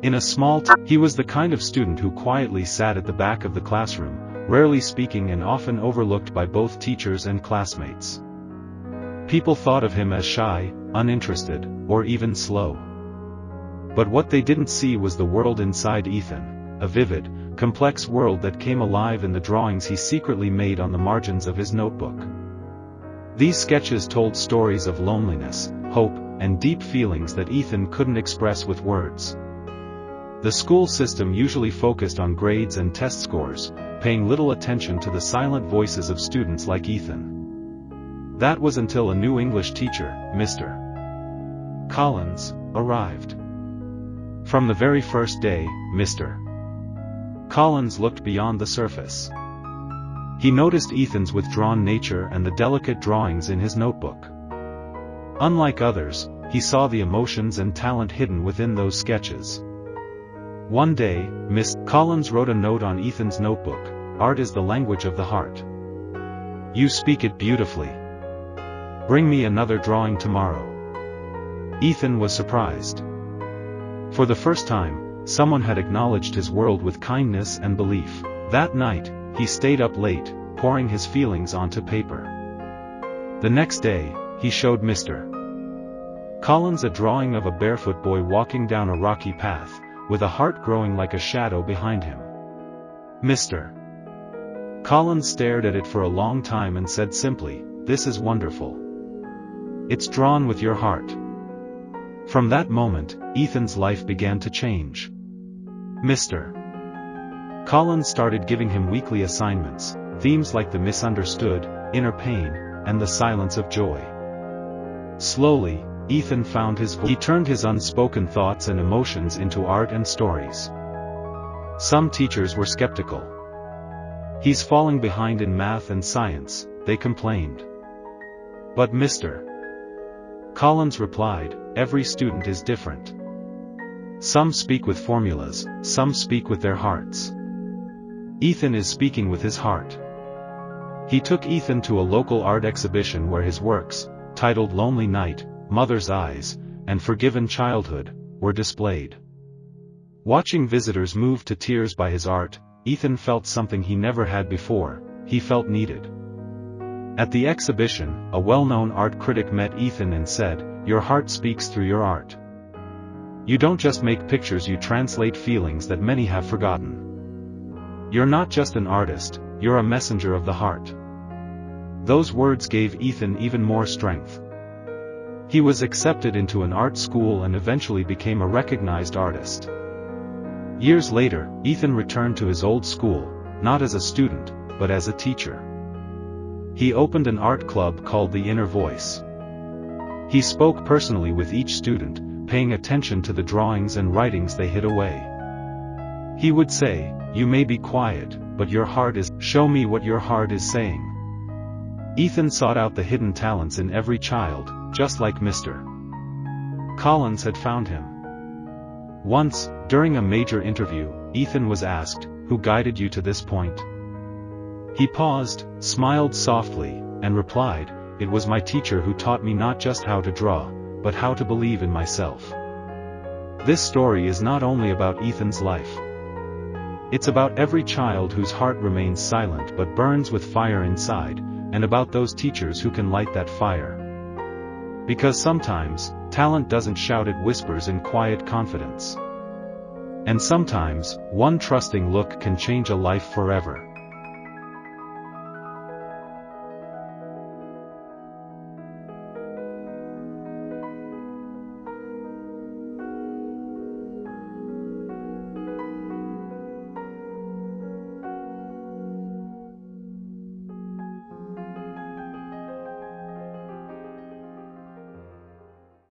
In a he was the kind of student who quietly sat at the back of the classroom, rarely speaking and often overlooked by both teachers and classmates. People thought of him as shy, uninterested, or even slow. But what they didn't see was the world inside Ethan, a vivid, complex world that came alive in the drawings he secretly made on the margins of his notebook. These sketches told stories of loneliness, hope, and deep feelings that Ethan couldn't express with words. The school system usually focused on grades and test scores, paying little attention to the silent voices of students like Ethan. That was until a new English teacher, Mr. Collins, arrived. From the very first day, Mr. Collins looked beyond the surface. He noticed Ethan's withdrawn nature and the delicate drawings in his notebook. Unlike others, he saw the emotions and talent hidden within those sketches. One day, Miss Collins wrote a note on Ethan's notebook: "Art is the language of the heart. You speak it beautifully. Bring me another drawing tomorrow." Ethan was surprised. For the first time, someone had acknowledged his world with kindness and belief. That night, he stayed up late, pouring his feelings onto paper. The next day, he showed Mr. Collins a drawing of a barefoot boy walking down a rocky path, with a heart growing like a shadow behind him. Mr. Collins stared at it for a long time and said simply, "This is wonderful. It's drawn with your heart." From that moment, Ethan's life began to change. Mr. Collins started giving him weekly assignments, themes like the misunderstood, inner pain, and the silence of joy. Slowly, Ethan found his voice. He turned his unspoken thoughts and emotions into art and stories. Some teachers were skeptical. "He's falling behind in math and science," they complained. But Mr. Collins replied, "Every student is different. Some speak with formulas, some speak with their hearts. Ethan is speaking with his heart." He took Ethan to a local art exhibition where his works, titled Lonely Night, Mother's Eyes, and Forgiven Childhood, were displayed. Watching visitors moved to tears by his art, Ethan felt something he never had before: he felt needed. At the exhibition, a well-known art critic met Ethan and said, "Your heart speaks through your art. You don't just make pictures, you translate feelings that many have forgotten. You're not just an artist, you're a messenger of the heart." Those words gave Ethan even more strength. He was accepted into an art school and eventually became a recognized artist. Years later, Ethan returned to his old school, not as a student, but as a teacher. He opened an art club called the Inner Voice. He spoke personally with each student, paying attention to the drawings and writings they hid away. He would say, "You may be quiet, but your heart is, show me what your heart is saying." Ethan sought out the hidden talents in every child, just like Mr. Collins had found him. Once, during a major interview, Ethan was asked, "Who guided you to this point?" He paused, smiled softly, and replied, "It was my teacher who taught me not just how to draw, but how to believe in myself." This story is not only about Ethan's life. It's about every child whose heart remains silent but burns with fire inside, and about those teachers who can light that fire. Because sometimes, talent doesn't shout, it whispers in quiet confidence. And sometimes, one trusting look can change a life forever.